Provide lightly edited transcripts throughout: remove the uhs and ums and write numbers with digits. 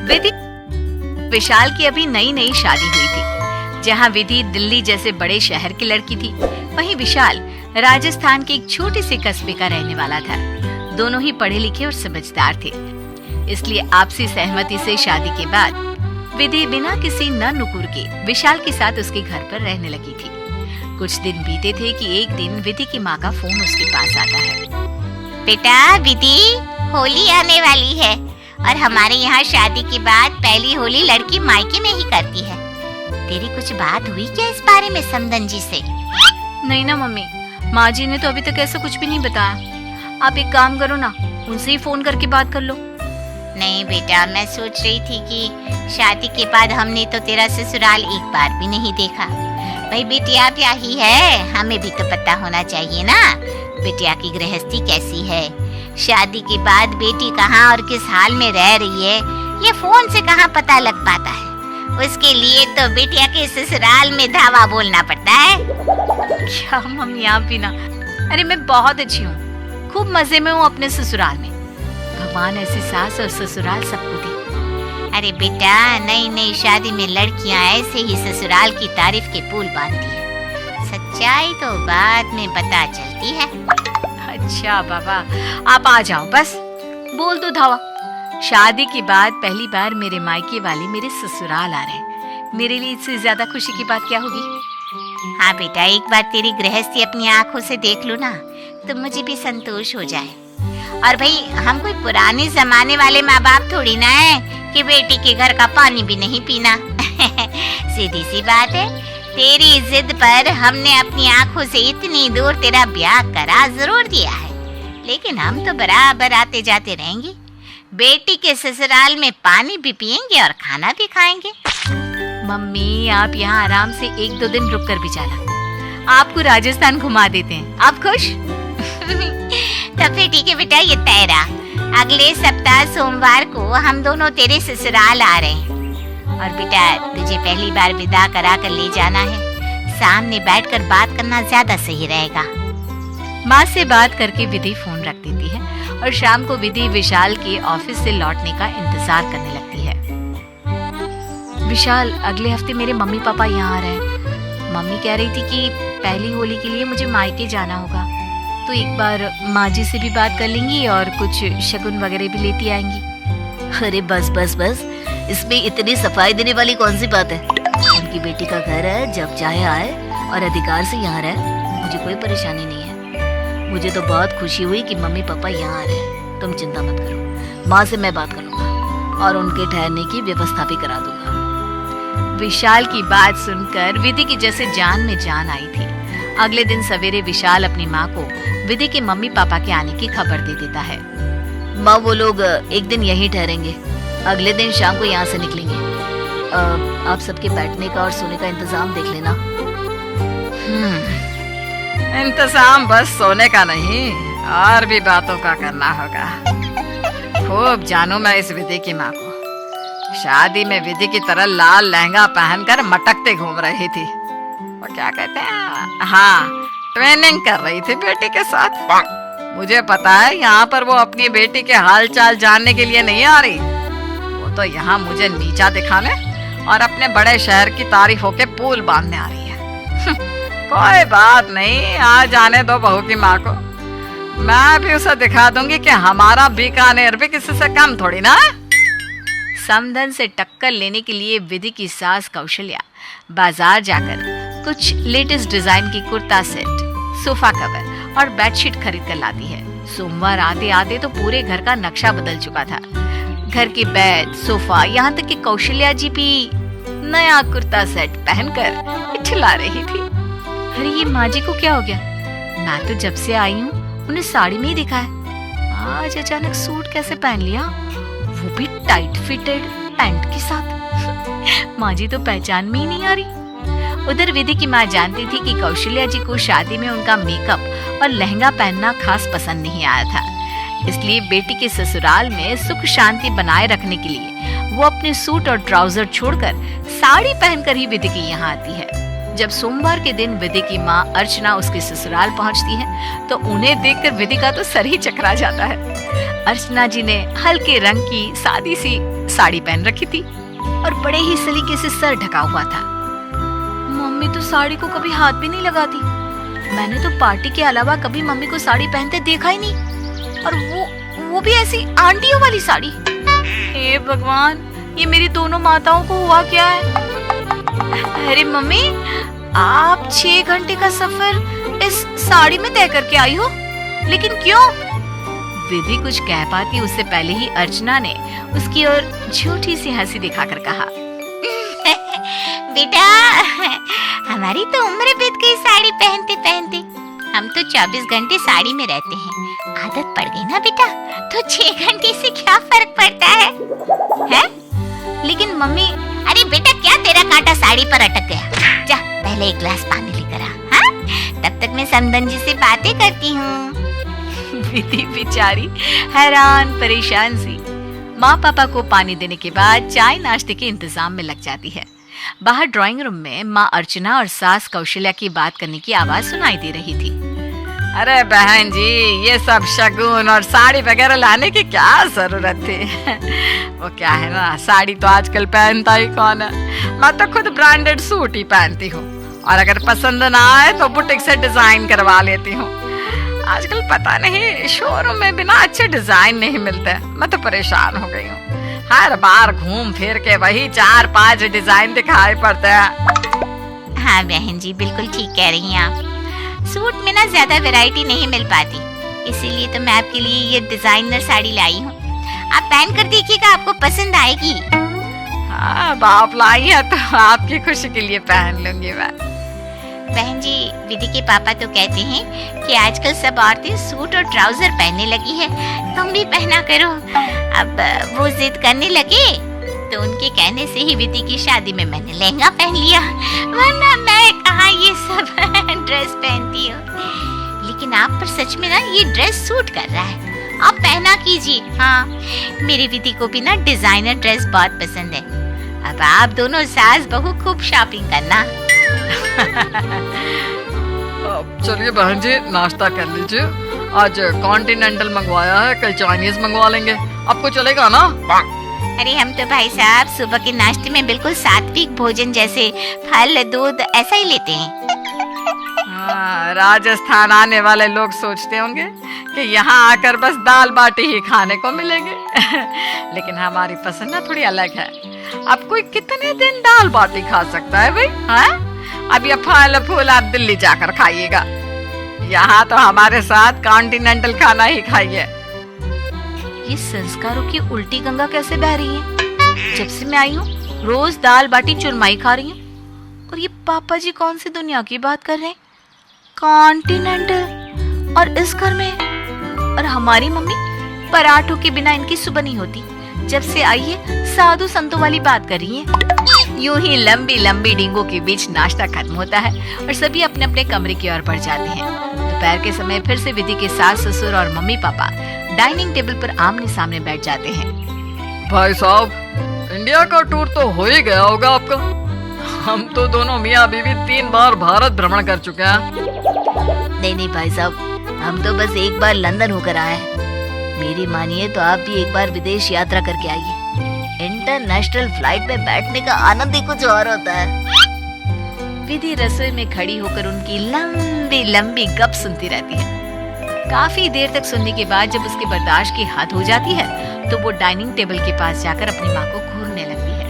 विधि विशाल की अभी नई नई शादी हुई थी। जहाँ विधि दिल्ली जैसे बड़े शहर की लड़की थी, वहीं विशाल राजस्थान के एक छोटे से कस्बे का रहने वाला था। दोनों ही पढ़े लिखे और समझदार थे, इसलिए आपसी सहमति से शादी के बाद विधि बिना किसी न नुकुर के विशाल के साथ उसके घर पर रहने लगी थी। कुछ दिन बीते थे कि एक दिन विधि की माँ का फोन उसके पास आता है। बेटा विधि, होली आने वाली है और हमारे यहाँ शादी के बाद पहली होली लड़की मायके में ही करती है। तेरी कुछ बात हुई क्या इस बारे में समदन जी से? नहीं ना मम्मी, माँ जी ने तो अभी तक ऐसा कुछ भी नहीं बताया। आप एक काम करो ना, उनसे ही फोन करके बात कर लो। नहीं बेटा, मैं सोच रही थी कि शादी के बाद हमने तो तेरा ससुराल एक बार भी नहीं देखा। भाई बिटिया ब्याही है, हमें भी तो पता होना चाहिए ना बिटिया की गृहस्थी कैसी है। शादी के बाद बेटी कहाँ और किस हाल में रह रही है, ये फोन से कहाँ पता लग पाता है। उसके लिए तो बिटिया के ससुराल में धावा बोलना पड़ता है। क्या मम्मी, आप भी ना। अरे मैं बहुत अच्छी हूँ, खूब मजे में हूँ अपने ससुराल में। भगवान ऐसी सास और ससुराल सबको दे। अरे बेटा, नई नई शादी में लड़कियां ऐसे ही ससुराल की तारीफ के पुल बांधती है। सच्चाई तो बाद में पता चलती है। अच्छा बाबा, आप आ जाओ, बस बोल दो धावा। शादी के बाद पहली बार मेरे मायके वाले मेरे ससुराल आ रहे हैं। मेरे लिए इससे ज्यादा खुशी की बात क्या होगी। हाँ बेटा, एक बार तेरी गृहस्थी अपनी आंखों से देख लो ना, तो मुझे भी संतोष हो जाए। और भाई, हम कोई पुराने जमाने वाले माँ बाप थोड़ी ना है कि बेटी के घर का पानी भी नहीं पीना। सीधी सी बात है, तेरी जिद पर हमने अपनी आंखों से इतनी दूर तेरा ब्याह करा जरूर दिया है, लेकिन हम तो बराबर आते जाते रहेंगे। बेटी के ससुराल में पानी भी पिएंगे और खाना भी खाएंगे। मम्मी, आप यहाँ आराम से 1-2 दिन रुक कर भी जाना, आपको राजस्थान घुमा देते हैं। आप खुश? तो फिर ठीक है बेटा, ये तय रहा। अगले सप्ताह सोमवार को हम दोनों तेरे ससुराल आ रहे हैं। और बेटा, तुझे पहली बार विदा करा कर ले जाना है। सामने बैठकर बात करना ज्यादा सही रहेगा। माँ से बात करके विधि फोन रख देती है और शाम को विधि विशाल के ऑफिस से लौटने का इंतजार करने लगती है। विशाल, अगले हफ्ते मेरे मम्मी पापा यहाँ आ रहे हैं। मम्मी कह रही थी कि पहली होली के लिए मुझे मायके जाना होगा, तो एक बार माँ जी से भी बात कर लेंगी और कुछ शगुन वगैरह भी लेती आएंगी। अरे बस बस बस, इसमें इतनी सफाई देने वाली कौन सी बात है। उनकी बेटी का घर है, जब चाहे आए और अधिकार से यहाँ रहे। मुझे कोई परेशानी नहीं है। मुझे तो बहुत खुशी हुई कि मम्मी पापा यहाँ आ रहे हैं। तुम चिंता मत करो, माँ से मैं बात करूँगा और उनके ठहरने की व्यवस्था भी करा दूंगा। विशाल की बात सुनकर विधि की जैसे जान में जान आई थी। अगले दिन सवेरे विशाल अपनी माँ को विधि के मम्मी पापा के आने की खबर दे देता है। माँ, वो लोग एक दिन यहीं ठहरेंगे, अगले दिन शाम को यहाँ से निकलेंगे। आप सबके बैठने का और सोने का इंतजाम देख लेना। इंतजाम बस सोने का नहीं, और भी बातों का करना होगा। खूब जानू मैं इस विधि की माँ को। शादी में विधि की तरह लाल लहंगा पहनकर मटकते घूम रही थी। वो क्या कहते हैं, हाँ, ट्रेनिंग कर रही थी बेटी के साथ। मुझे पता है यहाँ पर वो अपनी बेटी के हाल चाल जानने के लिए नहीं आ रही। वो तो यहाँ मुझे नीचा दिखाने और अपने बड़े शहर की तारीफों के पुल बांधने आ रही है। कोई बात नहीं, आ जाने दो बहू की माँ को। मैं भी उसे दिखा दूंगी कि हमारा बीकानेर भी किसी से कम थोड़ी ना। समधन से टक्कर लेने के लिए विधि की सास कौशल्या बाजार जाकर कुछ लेटेस्ट डिजाइन की कुर्ता सेट, सोफा कवर और बेडशीट खरीद कर लाती है। सोमवार आते आते तो पूरे घर का नक्शा बदल चुका था। घर के बेड, सोफा, यहाँ तक कि कौशल्या जी भी नया कुर्ता सेट पहनकर इठला रही थी। अरे ये माँ जी को क्या हो गया? मैं तो जब से आई हूँ उन्हें साड़ी में ही दिखा है, आज अचानक सूट कैसे पहन लिया, वो भी टाइट फिटेड पैंट के साथ। माँ जी तो पहचान में ही नहीं आ रही। उधर विधि की माँ जानती थी कि कौशल्या जी को शादी में उनका मेकअप और लहंगा पहनना खास पसंद नहीं आया था, इसलिए बेटी के ससुराल में सुख शांति बनाए रखने के लिए वो अपने सूट और ट्राउजर छोड़कर साड़ी पहनकर ही विधि के यहाँ आती है। जब सोमवार के दिन विधि की माँ अर्चना उसके ससुराल पहुंचती है तो उन्हें देखकर विधि का तो सर ही चकरा जाता है। अर्चना जी ने हल्के रंग की सादी सी साड़ी पहन रखी थी और बड़े ही सलीके से सर ढका हुआ था। मम्मी तो साड़ी को कभी हाथ भी नहीं लगाती। मैंने तो पार्टी के अलावा कभी मम्मी को साड़ी पहनते देखा ही नहीं, और वो भी ऐसी आंटियों वाली साड़ी। हे भगवान, ये मेरी दोनों माताओं को हुआ क्या है? अरे मम्मी, आप 6 घंटे का सफर इस साड़ी में तय करके आई हो, लेकिन क्यों? विधि कुछ कह पाती उससे पहले ही अर्चना ने उसकी ओर झूठी सी हंसी दिखाकर कहा, बेटा, हमारी तो उम्र बीत गई साड़ी पहनते पहनते। हम तो 24 घंटे साड़ी में रहते हैं। आदत पड़ गई ना बेटा, तो 6 घंटे से क्या फर्क पड़ता है? लेकिन मम्मी। अरे बेटा, क्या तेरा कांटा साड़ी पर अटक गया? जा पहले एक गिलास पानी लेकर आ। हाँ? तब तक मैं समदन जी से बातें करती हूँ। विधि बेचारी हैरान परेशान सी माँ पापा को पानी देने के बाद चाय नाश्ते के इंतजाम में लग जाती है। बाहर ड्राइंग रूम में माँ अर्चना और सास कौशल्या की बात करने की आवाज सुनाई दे रही थी। अरे बहन जी, ये सब शगुन और साड़ी वगैरह लाने की क्या जरूरत थी? वो क्या है ना, साड़ी तो आजकल पहनता ही कौन है। मैं तो खुद ब्रांडेड सूट ही पहनती हूँ, और अगर पसंद ना आए तो बुटीक से डिजाइन करवा लेती हूँ। आजकल पता नहीं शोरूम में बिना अच्छे डिजाइन नहीं मिलते। मैं तो परेशान हो गई हूँ, हर बार घूम फिर के वही 4-5 डिजाइन दिखाई पड़ते हैं। हाँ बहन जी, बिल्कुल ठीक कह रही हैं आप। सूट में ना ज्यादा वैरायटी नहीं मिल पाती, इसीलिए तो मैं आपके लिए ये डिजाइनर साड़ी लाई हूँ। आप पहन कर देखिएगा, आपको पसंद आएगी। हाँ, बाप लाई है तो आपकी खुशी के लिए पहन लूंगी मैं। बहन जी, विधि के पापा तो कहते हैं कि आजकल सब औरतें सूट और ट्राउजर पहनने लगी है, तुम भी पहना करो। अब वो जिद करने लगे तो उनके कहने से ही विधि की शादी में मैंने लहंगा पहन लिया, वरना मैं कहाँ ये सब ड्रेस पहनती हूँ। लेकिन आप पर सच में ना ये ड्रेस सूट कर रहा है, आप पहना कीजिए। हाँ, मेरी विधि को भी ना डिजाइनर ड्रेस बहुत पसंद है। अब आप दोनों सास बहू खूब शॉपिंग करना। चलिए बहन जी, नाश्ता कर लीजिए। आज कॉन्टिनेंटल मंगवाया है, कल चाइनीज मंगवा लेंगे। आपको चलेगा ना? अरे हम तो भाई साहब सुबह के नाश्ते में बिल्कुल सात्विक भोजन जैसे फल दूध ऐसा ही लेते हैं। हाँ, राजस्थान आने वाले लोग सोचते होंगे कि यहाँ आकर बस दाल बाटी ही खाने को मिलेंगे। लेकिन हमारी पसंद ना थोड़ी अलग है। अब कोई कितने दिन दाल बाटी खा सकता है भाई? हाँ, अब ये फल फूल आप दिल्ली जाकर खाइएगा, यहाँ तो हमारे साथ कॉन्टिनेंटल खाना ही खाइए। ये संस्कारों की उल्टी गंगा कैसे बह रही है? जब से मैं आई हूँ रोज दाल बाटी चुरमाई खा रही हूँ, और ये पापा जी कौन सी दुनिया की बात कर रहे हैं? कॉन्टिनेंटल, और इस घर में, और हमारी मम्मी पराठों के बिना इनकी सुबह नहीं होती। जब से आई है साधु संतों वाली बात कर रही है। यूं ही लंबी लंबी डींगों के बीच नाश्ता खत्म होता है और सभी अपने अपने कमरे की ओर बढ़ जाते हैं। दोपहर के समय फिर से विधि के सास ससुर और मम्मी पापा डाइनिंग टेबल पर आमने सामने बैठ जाते हैं। भाई साहब, इंडिया का टूर तो हो ही गया होगा आपका। हम तो दोनों मियाँ बीवी 3 बार भारत भ्रमण कर चुके हैं। नहीं भाई साहब, हम तो बस एक बार लंदन होकर आए हैं। मेरी मानिए तो आप भी एक बार विदेश यात्रा करके आइए। इंटरनेशनल फ्लाइट में बैठने का आनंद ही कुछ और होता है। विधि रसोई में खड़ी होकर उनकी लंबी लंबी गप सुनती रहती है। काफी देर तक सुनने के बाद जब उसके बर्दाश्त की हद हो जाती है तो वो डाइनिंग टेबल के पास जाकर अपनी माँ को घूरने लगती है।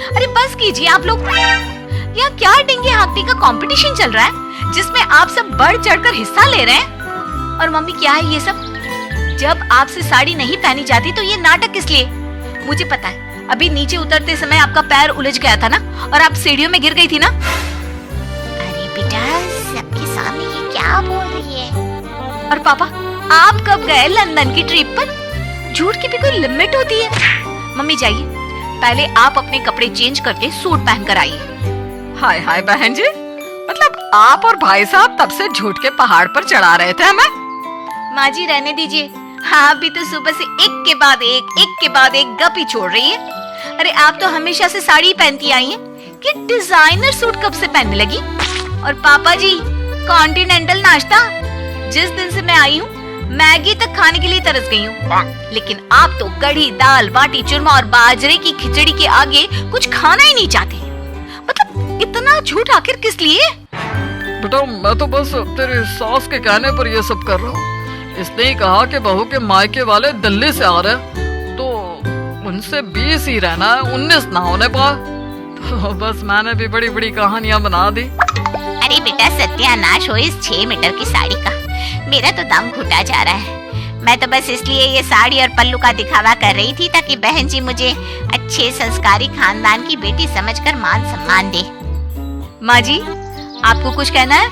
अरे बस कीजिए आप लोग, यहाँ क्या डिंगे हाँकने का कंपटीशन चल रहा है जिसमें आप सब बढ़ चढ़कर हिस्सा ले रहे हैं? और मम्मी क्या है ये सब? जब आपसे साड़ी नहीं पहनी जाती तो ये नाटक किस लिए? मुझे पता है, अभी नीचे उतरते समय आपका पैर उलझ गया था ना, और आप सीढ़ियों में गिर गई थी ना। अरे बेटा, सबके सामने ये क्या बोल रही है? और पापा, आप कब गए लंदन की ट्रिप पर? झूठ की भी कोई लिमिट होती है। मम्मी जाइए, पहले आप अपने कपड़े चेंज करके सूट पहन कर आइए। हाय हाय बहन जी, मतलब आप और भाई साहब तब से झूठ के पहाड़ पर चढ़ा रहे थे हमें। माँ जी रहने दीजिए, हाँ अभी तो सुबह से एक के बाद एक गप ही छोड़ रही है। अरे आप तो हमेशा से साड़ी पहनती आई हैं, कि डिजाइनर सूट कब से पहनने लगी? और पापा जी, कॉन्टिनेंटल नाश्ता? जिस दिन से मैं आई हूँ मैगी तक खाने के लिए तरस गई हूँ, लेकिन आप तो कढ़ी, दाल बाटी चूरमा और बाजरे की खिचड़ी के आगे कुछ खाना ही नहीं चाहते। मतलब इतना झूठ आखिर किस लिए? बेटा मैं तो बस तेरे सास के कहने पर ये सब कर रहा हूँ। इसने ही कहा कि बहू के मायके वाले दिल्ली से आ रहे हैं, तो उनसे 20 ही रहना है, 19 ना होने पाए। तो बस मैंने भी बड़ी बड़ी कहानियां बना दी। अरे बेटा, सत्यानाश हो इस 6 मीटर की साड़ी का। मेरा तो दम घुटा जा रहा है। मैं तो बस इसलिए ये साड़ी और पल्लू का दिखावा कर रही थी ताकि बहन जी मुझे अच्छे संस्कारी खानदान की बेटी समझकर मान सम्मान दे। माँ जी, आपको कुछ कहना है?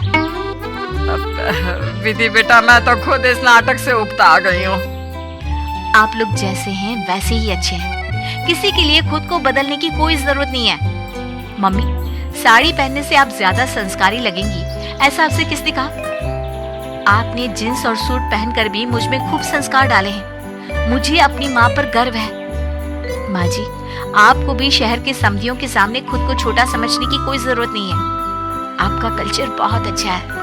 विधि बेटा, मैं तो खुद इस नाटक से उबता आ गई हूँ। आप लोग जैसे हैं वैसे ही अच्छे हैं। किसी के लिए खुद को बदलने की कोई जरूरत नहीं है। मम्मी, साड़ी पहनने से आप ज्यादा संस्कारी लगेंगी, ऐसा आपसे किसने कहा? आपने जींस और सूट पहनकर भी मुझ में खूब संस्कार डाले हैं। मुझे अपनी माँ पर गर्व है। माँ जी, आपको भी शहर के समधियों के सामने खुद को छोटा समझने की कोई जरूरत नहीं है। आपका कल्चर बहुत अच्छा है।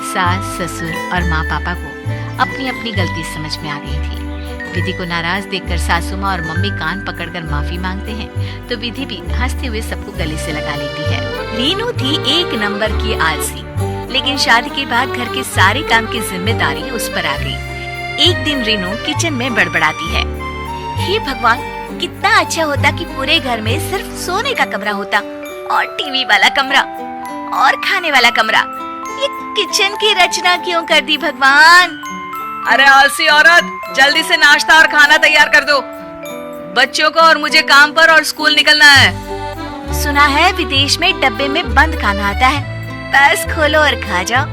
सास, ससुर और माँ पापा को अपनी अपनी गलती समझ में आ गई थी। विधि को नाराज देखकर सासू माँ और मम्मी कान पकड़कर माफी मांगते हैं, तो विधि भी हंसते हुए सबको गले से लगा लेती है। रीनू थी 1 नंबर की आलसी, लेकिन शादी के बाद घर के सारे काम की जिम्मेदारी उस पर आ गई। एक दिन रीनू किचन में बड़बड़ाती है, हे भगवान, कितना अच्छा होता कि पूरे घर में सिर्फ सोने का कमरा होता और टीवी वाला कमरा और खाने वाला कमरा। ये किचन की रचना क्यों कर दी भगवान? अरे आलसी औरत, जल्दी से नाश्ता और खाना तैयार कर दो। बच्चों को और मुझे काम पर और स्कूल निकलना है। सुना है विदेश में डब्बे में बंद खाना आता है, बस खोलो और खा जाओ।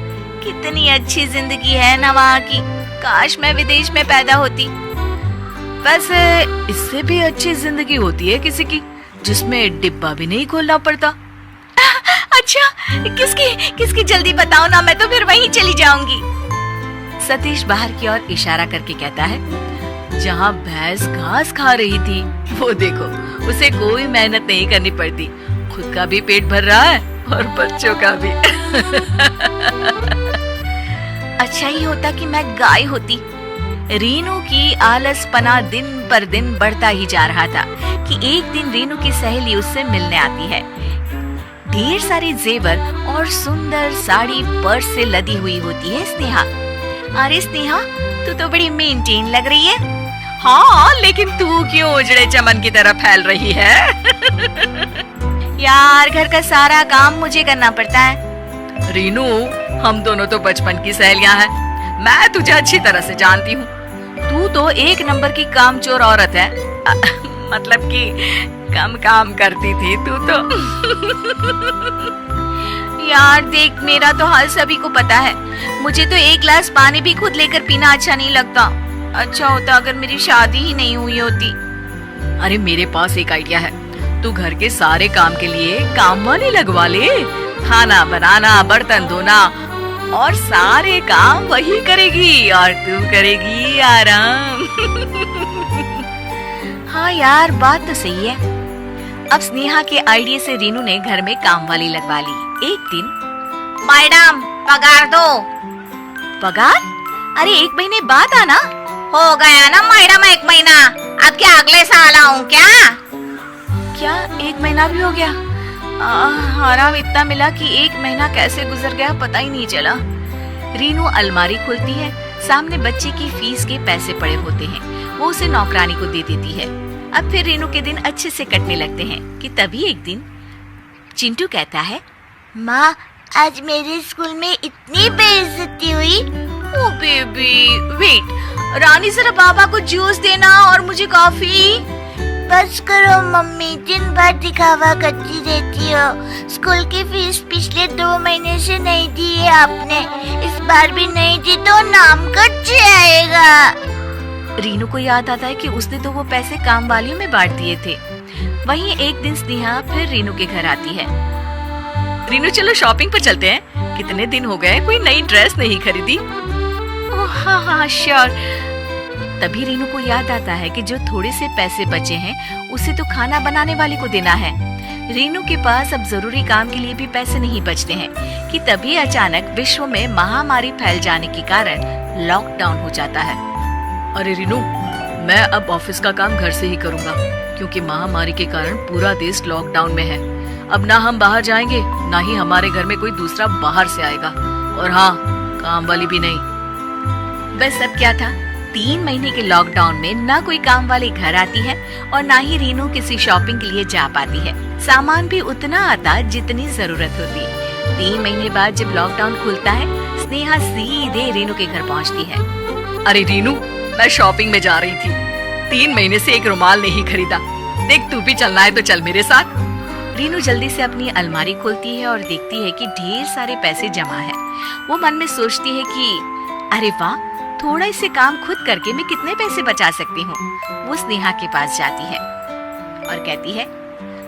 कितनी अच्छी जिंदगी है ना वहाँ की। काश मैं विदेश में पैदा होती। बस इससे भी अच्छी जिंदगी होती है किसी की, जिसमें डिब्बा भी नहीं खोलना पड़ता। अच्छा, किसकी जल्दी बताओ ना, मैं तो फिर वहीं चली जाऊंगी। सतीश बाहर की ओर इशारा करके कहता है, जहाँ भैंस घास खा रही थी वो देखो, उसे कोई मेहनत नहीं करनी पड़ती, खुद का भी पेट भर रहा है और बच्चों का भी। अच्छा ही होता कि मैं गाय होती। रीनू की आलसपना दिन पर दिन बढ़ता ही जा रहा था कि एक दिन रीनू की सहेली उससे मिलने आती है। ढेर सारे जेवर और सुंदर साड़ी पर्स से लदी हुई होती है स्नेहा। अरे स्नेहा, तू तो बड़ी मेंटेन लग रही है। हाँ, लेकिन तू क्यों उजड़े चमन की तरह फैल रही है? यार, घर का सारा काम मुझे करना पड़ता है। रीनू, हम दोनों तो बचपन की सहेलियां हैं। मैं तुझे अच्छी तरह से जानती हूँ। तू तो 1 नंबर की कामचोर औरत है। मतलब कि कम काम करती थी तू तो। यार देख, मेरा तो हाल सभी को पता है। मुझे तो 1 गिलास पानी भी खुद लेकर पीना अच्छा नहीं लगता। अच्छा होता अगर मेरी शादी ही नहीं हुई होती। अरे मेरे पास एक आइडिया है, तू घर के सारे काम के लिए काम वाली लगवा ले। खाना बनाना, बर्तन धोना और सारे काम वही करेगी और तू करेगी आराम। हाँ यार, बात तो सही है। अब स्नेहा के आइडिया से रीनू ने घर में काम वाली लगवा ली। एक दिन, मैडम पगार दो। पगार? अरे 1 महीने बाद आना। हो गया ना मैडम 1 महीना, अब क्या अगले साल आऊं क्या? क्या 1 महीना भी हो गया? आराम इतना मिला कि 1 महीना कैसे गुजर गया पता ही नहीं चला। रीनू अलमारी खोलती है, सामने बच्चे की फीस के पैसे पड़े होते हैं, वो उसे नौकरानी को दे देती है। अब फिर रीनू के दिन अच्छे से कटने लगते हैं कि तभी एक दिन चिंटू कहता है, माँ आज मेरे स्कूल में इतनी बेइज्जती हुई। ओ बेबी वेट, रानी जरा पापा को जूस देना और मुझे कॉफी। बस करो मम्मी, दिन भर दिखावा करती रहती हो। स्कूल की फीस पिछले 2 महीने से नहीं दी है आपने, इस बार भी नहीं दी तो नाम कट जाएगा। रीनू को याद आता है कि उसने तो वो पैसे काम वालियों में बांट दिए थे। वहीं एक दिन स्नेहा फिर रीनू के घर आती है। रीनू चलो शॉपिंग पर चलते हैं, कितने दिन हो गए कोई नई ड्रेस नहीं खरीदी। हाँ श्योर। तभी रीनू को याद आता है कि जो थोड़े से पैसे बचे हैं उसे तो खाना बनाने वाले को देना है। रीनू के पास अब जरूरी काम के लिए भी पैसे नहीं बचते हैं कि तभी अचानक विश्व में महामारी फैल जाने के कारण लॉकडाउन हो जाता है। अरे रीनू, मैं अब ऑफिस का काम घर से ही करूंगा क्योंकि महामारी के कारण पूरा देश लॉकडाउन में है। अब ना हम बाहर जाएंगे, ना ही हमारे घर में कोई दूसरा बाहर से आएगा, और हाँ, काम वाली भी नहीं। बस अब क्या था, 3 महीने के लॉकडाउन में ना कोई काम वाली घर आती है और ना ही रीनू किसी शॉपिंग के लिए जा पाती है। सामान भी उतना आता जितनी जरूरत होती। 3 महीने बाद जब लॉकडाउन खुलता है, स्नेहा सीधे रीनू के घर पहुंचती है। अरे रीनू, मैं शॉपिंग में जा रही थी, 3 महीने से एक रुमाल नहीं खरीदा। देख, तू भी चलना है तो चल मेरे साथ। रीनू जल्दी से अपनी अलमारी खोलती है और देखती है कि ढेर सारे पैसे जमा है। वो मन में सोचती है कि अरे वाह, थोड़ा इसे काम खुद करके मैं कितने पैसे बचा सकती हूँ। वो स्नेहा के पास जाती है और कहती है,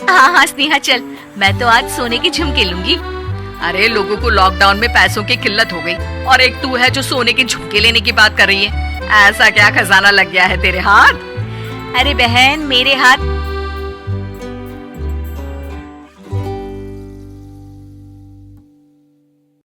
हाँ स्नेहा चल, मैं तो आज सोने के झुमके लूंगी। अरे लोगों को लॉकडाउन में पैसों की किल्लत हो गई और एक तू है जो सोने के झुमके लेने की बात कर रही है। ऐसा क्या खजाना लग गया है तेरे हाथ? अरे बहन, मेरे हाथ